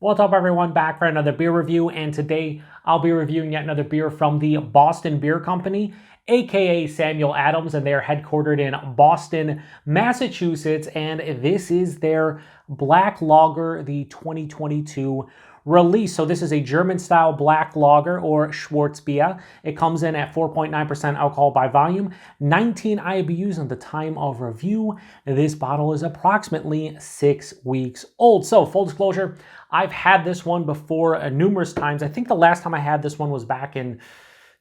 What's up, everyone? Back for another beer review, and today I'll be reviewing yet another beer from the Boston Beer Company, aka Samuel Adams, and they're headquartered in Boston, Massachusetts, and this is their Black Lager, the 2022 release. So this is a German-style black lager, or Schwarzbier. It comes in at 4.9% alcohol by volume, 19 IBUs at the time of review. This bottle is approximately 6 weeks old. So full disclosure, I've had this one before numerous times. I think the last time I had this one was back in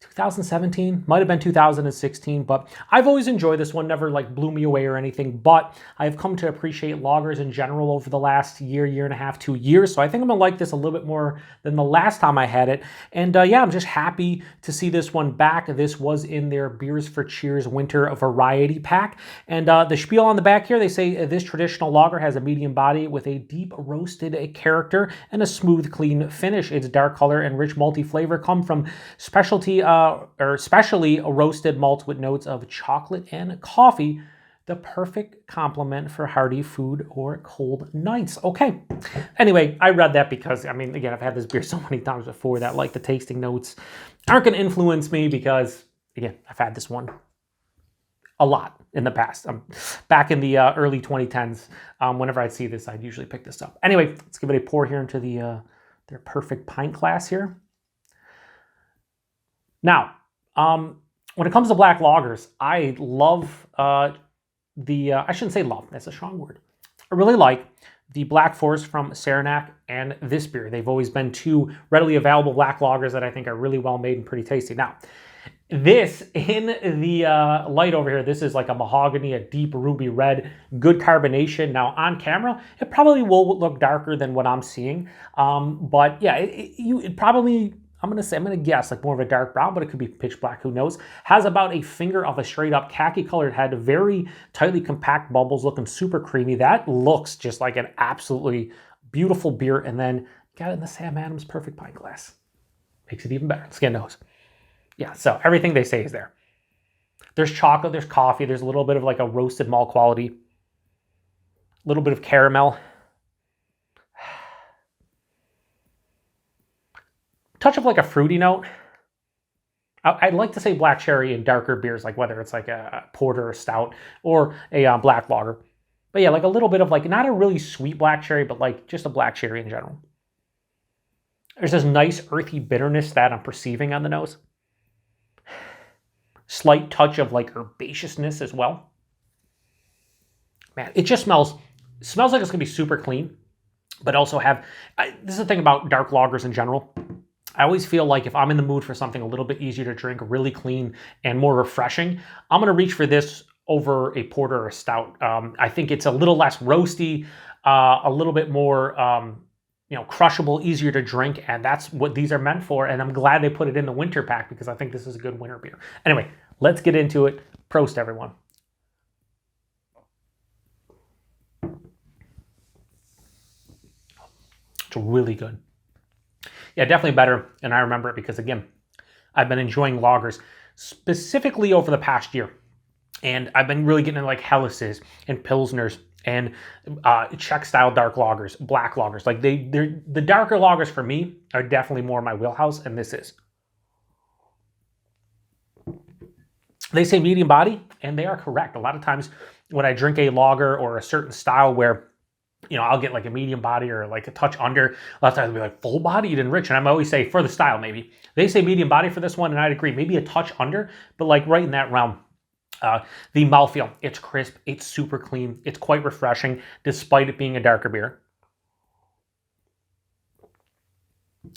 2017, might have been 2016, but I've always enjoyed this one, never like blew me away or anything, but I've come to appreciate lagers in general over the last year and a half, 2 years, so I think I'm gonna like this a little bit more than the last time I had it, and yeah, I'm just happy to see this one back. This was in their Beers for Cheers Winter Variety Pack, and the spiel on the back here, they say this traditional lager has a medium body with a deep roasted character and a smooth, clean finish. Its dark color and rich malty flavor come from specialty especially roasted malts with notes of chocolate and coffee, the perfect complement for hearty food or cold nights. Okay, anyway, I read that because, I mean, again, I've had this beer so many times before that, like, the tasting notes aren't going to influence me because, again, I've had this one a lot in the past. Back in the early 2010s, whenever I'd see this, I'd usually pick this up. Anyway, let's give it a pour here into their perfect pint glass here. Now, when it comes to black lagers, I love I shouldn't say love, that's a strong word. I really like the Black Forest from Saranac and this beer. They've always been two readily available black lagers that I think are really well made and pretty tasty. Now, this in the light over here, this is like a mahogany, a deep ruby red, good carbonation. Now on camera, it probably will look darker than what I'm seeing. But yeah, it probably, I'm gonna guess like more of a dark brown, but it could be pitch black, who knows. Has about a finger of a straight up khaki colored head, very tightly compact bubbles, looking super creamy. That looks just like an absolutely beautiful beer. And then got it in the Sam Adams perfect pint glass. Makes it even better, skin nose. Yeah, so everything they say is there. There's chocolate, there's coffee, there's a little bit of like a roasted malt quality, a little bit of caramel. Touch of like a fruity note. I'd like to say black cherry in darker beers, like whether it's like a porter or stout or a black lager. But yeah, like a little bit of like, not a really sweet black cherry, but like just a black cherry in general. There's this nice earthy bitterness that I'm perceiving on the nose. Slight touch of like herbaceousness as well. Man, it just smells like it's gonna be super clean, but also this is the thing about dark lagers in general. I always feel like if I'm in the mood for something a little bit easier to drink, really clean and more refreshing, I'm gonna reach for this over a porter or a stout. I think it's a little less roasty, a little bit more crushable, easier to drink, and that's what these are meant for, and I'm glad they put it in the winter pack because I think this is a good winter beer. Anyway, let's get into it. Prost, everyone. It's really good. Yeah, definitely better, and I remember it because, again, I've been enjoying lagers specifically over the past year, and I've been really getting into like Hellas's and Pilsners and Czech-style dark lagers, black lagers. Like the darker lagers for me are definitely more my wheelhouse, and this is. They say medium body, and they are correct. A lot of times when I drink a lager or a certain style where, I'll get like a medium body or like a touch under, a lot of times they'll be like full bodied and rich, and I'm always say for the style maybe. They say medium body for this one, and I'd agree, maybe a touch under, but like right in that realm. The mouthfeel, it's crisp, it's super clean, it's quite refreshing, despite it being a darker beer.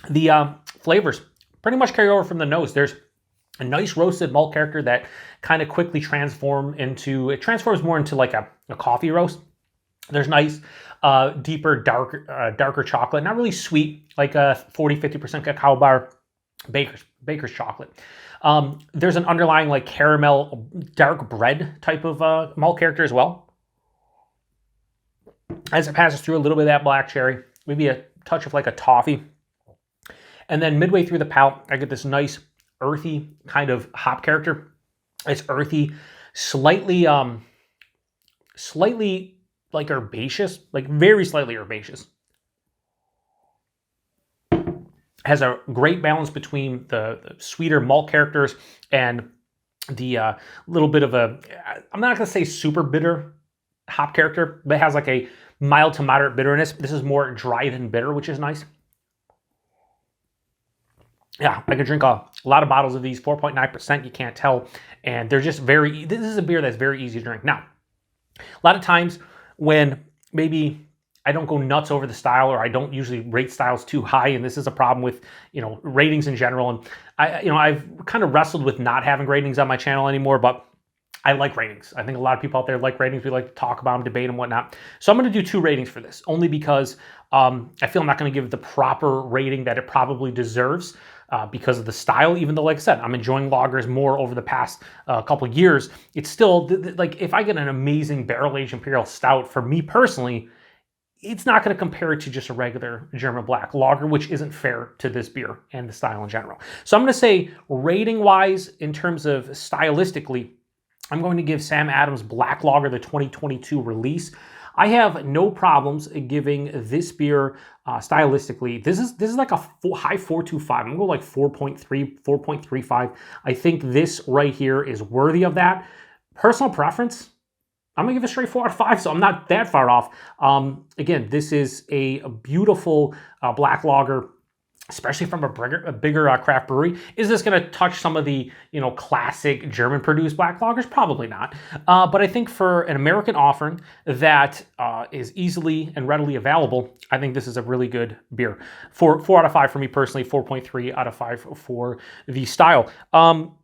The flavors pretty much carry over from the nose. There's a nice roasted malt character that kind of quickly transforms more into like a coffee roast. There's nice, deeper, darker chocolate, not really sweet, like a 40-50% cacao bar baker's chocolate. There's an underlying like caramel, dark bread type of malt character as well. As it passes through a little bit of that black cherry, maybe a touch of like a toffee. And then midway through the palate, I get this nice earthy kind of hop character. It's earthy, slightly like herbaceous, like very slightly herbaceous. Has a great balance between the sweeter malt characters and the little bit of a, I'm not going to say super bitter hop character, but it has like a mild to moderate bitterness. This is more dry than bitter, which is nice. Yeah, I could drink a lot of bottles of these, 4.9%, you can't tell. And they're just this is a beer that's very easy to drink. Now, a lot of times when maybe I don't go nuts over the style, or I don't usually rate styles too high, and this is a problem with, ratings in general. And I've kind of wrestled with not having ratings on my channel anymore, but I like ratings. I think a lot of people out there like ratings. We like to talk about them, debate them, whatnot. So I'm going to do 2 ratings for this, only because I feel I'm not going to give it the proper rating that it probably deserves because of the style. Even though, like I said, I'm enjoying lagers more over the past couple of years. It's still, like, if I get an amazing barrel-aged imperial stout, for me personally, it's not going to compare it to just a regular German black lager, which isn't fair to this beer and the style in general. So I'm going to say, rating-wise, in terms of stylistically, I'm going to give Sam Adams Black Lager, the 2022 release. I have no problems giving this beer stylistically. This is like a high 4.25. I'm going to go like 4.3, 4.35. I think this right here is worthy of that. Personal preference, I'm going to give it straight 4 out of 5, so I'm not that far off. Again, this is a beautiful black lager, especially from a bigger craft brewery. Is this going to touch some of the classic German-produced black lagers? Probably not. But I think for an American offering that is easily and readily available, I think this is a really good beer. 4 out of 5 for me personally. 4.3 out of 5 for the style.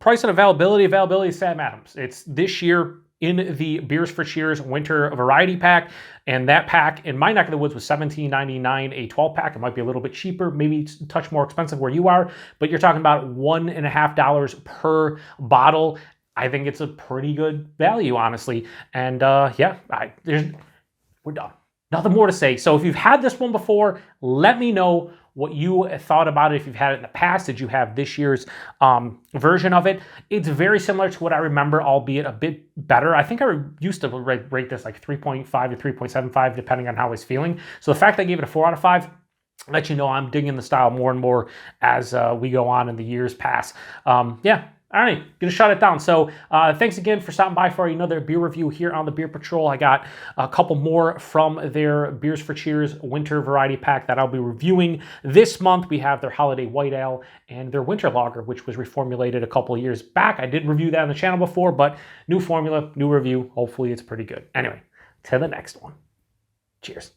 Price and availability. Availability is Sam Adams. It's this year in the Beers for Cheers Winter Variety Pack, and that pack in my neck of the woods was $17.99 a 12-pack. It might be a little bit cheaper, maybe a touch more expensive where you are, but you're talking about $1.50 per bottle. I think it's a pretty good value, honestly. And yeah, we're done. Nothing more to say. So if you've had this one before, let me know what you thought about it. If you've had it in the past, did you have this year's version of it? It's very similar to what I remember, albeit a bit better. I think I used to rate this like 3.5 to 3.75, depending on how I was feeling. So the fact that I gave it a 4 out of 5, let you know I'm digging the style more and more as we go on and the years pass. Yeah. All right, gonna shut it down. So thanks again for stopping by for another beer review here on the Beer Patrol. I got a couple more from their Beers for Cheers Winter Variety Pack that I'll be reviewing this month. We have their Holiday White Ale and their Winter Lager, which was reformulated a couple of years back. I did review that on the channel before, but new formula, new review. Hopefully it's pretty good. Anyway, to the next one. Cheers.